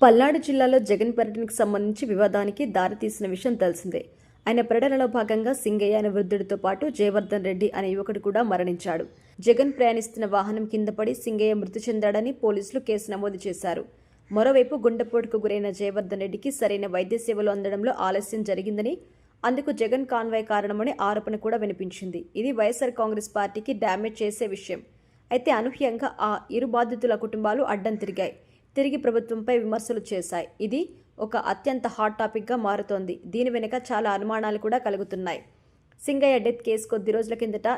పల్నాడు జిల్లాలో జగన్ పర్యటనకు సంబంధించి వివాదానికి దారితీసిన విషయం తెలిసిందే. ఆయన పర్యటనలో భాగంగా సింగయ్య అనే వృద్ధుడితో పాటు జయవర్ధన్ రెడ్డి అనే యువకుడు కూడా మరణించాడు. జగన్ ప్రయాణిస్తున్న వాహనం కింద పడి సింగయ్య మృతి చెందాడని పోలీసులు కేసు నమోదు చేశారు. మరోవైపు గుండెపోటుకు గురైన జయవర్ధన్ రెడ్డికి సరైన వైద్య సేవలు అందడంలో ఆలస్యం జరిగిందని, అందుకు జగన్ కాన్వాయ్ కారణమని ఆరోపణ కూడా వినిపించింది. ఇది వైఎస్ఆర్ కాంగ్రెస్ పార్టీకి డ్యామేజ్ చేసే విషయం. అయితే అనూహ్యంగా ఆ ఇరు బాధితుల కుటుంబాలు అడ్డం తిరిగి ప్రభుత్వంపై విమర్శలు చేశాయి. ఇది ఒక అత్యంత హాట్ టాపిక్గా మారుతోంది. దీని వెనుక చాలా అనుమానాలు కూడా కలుగుతున్నాయి. సింగయ్య డెత్ కేసు కొద్ది రోజుల కిందట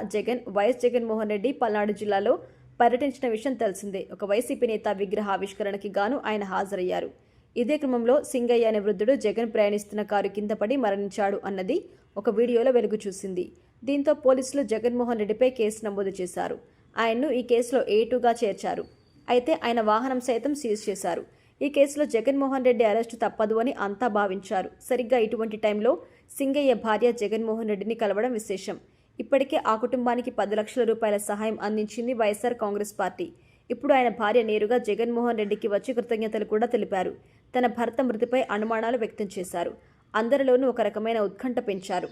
వైఎస్ జగన్మోహన్ రెడ్డి పల్నాడు జిల్లాలో పర్యటించిన విషయం తెలిసిందే. ఒక వైసీపీ నేత విగ్రహ ఆవిష్కరణకి గాను ఆయన హాజరయ్యారు. ఇదే క్రమంలో సింగయ్య అనే వృద్ధుడు జగన్ ప్రయాణిస్తున్న కారు కింద పడి మరణించాడు అన్నది ఒక వీడియోలో వెలుగు చూసింది. దీంతో పోలీసులు జగన్మోహన్ రెడ్డిపై కేసు నమోదు చేశారు. ఆయన్ను ఈ కేసులో A2గా చేర్చారు. అయితే ఆయన వాహనం సైతం సీజ్ చేశారు. ఈ కేసులో జగన్మోహన్ రెడ్డి అరెస్టు తప్పదు అని అంతా భావించారు. సరిగ్గా ఇటువంటి టైంలో సింగయ్య భార్య జగన్మోహన్ రెడ్డిని కలవడం విశేషం. ఇప్పటికే ఆ కుటుంబానికి 10 లక్షల రూపాయల సహాయం అందించింది వైఎస్ఆర్ కాంగ్రెస్ పార్టీ. ఇప్పుడు ఆయన భార్య నేరుగా జగన్మోహన్ రెడ్డికి వచ్చి కృతజ్ఞతలు కూడా తెలిపారు. తన భర్త మృతిపై అనుమానాలు వ్యక్తం చేశారు. అందరిలోనూ ఒక రకమైన ఉత్కంఠ పెంచారు.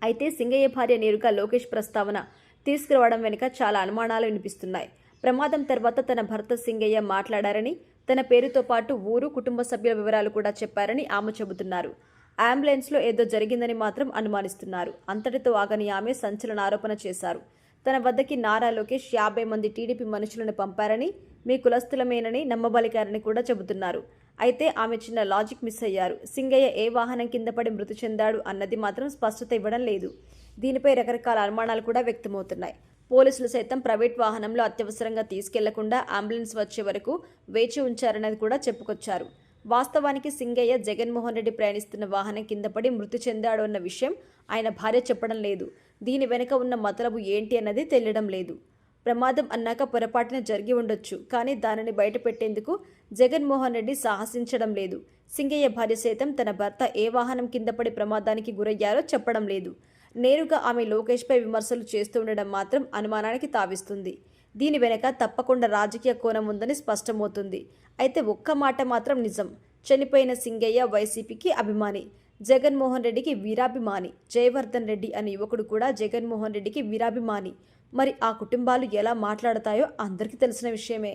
అయితే సింగయ్య భార్య నేరుగా లోకేష్ ప్రస్తావన తీసుకురావడం వెనుక చాలా అనుమానాలు వినిపిస్తున్నాయి. ప్రమాదం తర్వాత తన భర్త సింగయ్య మాట్లాడారని, తన పేరుతో పాటు ఊరు, కుటుంబ సభ్యుల వివరాలు కూడా చెప్పారని ఆమె చెబుతున్నారు. అంబులెన్స్లో ఏదో జరిగిందని మాత్రం అనుమానిస్తున్నారు. అంతటితో ఆగని ఆమె సంచలన ఆరోపణ చేశారు. తన వద్దకి నారా లోకేష్ 50 మంది టీడీపీ మనుషులను పంపారని, మీ కులస్థులమేనని నమ్మబలికారని కూడా చెబుతున్నారు. అయితే ఆమె చిన్న లాజిక్ మిస్ అయ్యారు. సింగయ్య ఏ వాహనం కింద పడి మృతి చెందాడు అన్నది మాత్రం స్పష్టత ఇవ్వడం లేదు. దీనిపై రకరకాల అనుమానాలు కూడా వ్యక్తమవుతున్నాయి. పోలీసులు సైతం ప్రైవేట్ వాహనంలో అత్యవసరంగా తీసుకెళ్లకుండా అంబులెన్స్ వచ్చే వరకు వేచి ఉంచారన్నది కూడా చెప్పుకొచ్చారు. వాస్తవానికి సింగయ్య జగన్మోహన్ రెడ్డి ప్రయాణిస్తున్న వాహనం కింద పడి మృతి చెందాడు అన్న విషయం ఆయన భార్య చెప్పడం లేదు. దీని వెనుక ఉన్న మతలబు ఏంటి అన్నది తెలియడం లేదు. ప్రమాదం అన్నాక పొరపాటున జరిగి ఉండొచ్చు, కానీ దానిని బయటపెట్టేందుకు జగన్మోహన్ రెడ్డి సాహసించడం లేదు. సింగయ్య భార్య సైతం తన భర్త ఏ వాహనం కింద పడి ప్రమాదానికి గురయ్యారో చెప్పడం లేదు. నేరుగా ఆమె లోకేష్పై విమర్శలు చేస్తుండడం మాత్రం అనుమానానికి తావిస్తుంది. దీని వెనక తప్పకుండా రాజకీయ కోణం ఉందని స్పష్టమవుతుంది. అయితే ఒక్క మాట మాత్రం నిజం. చనిపోయిన సింగయ్య వైసీపీకి అభిమాని, జగన్మోహన్ రెడ్డికి వీరాభిమాని. జయవర్ధన్ రెడ్డి అనే యువకుడు కూడా జగన్మోహన్ రెడ్డికి వీరాభిమాని. మరి ఆ కుటుంబాలు ఎలా మాట్లాడతాయో అందరికీ తెలిసిన విషయమే.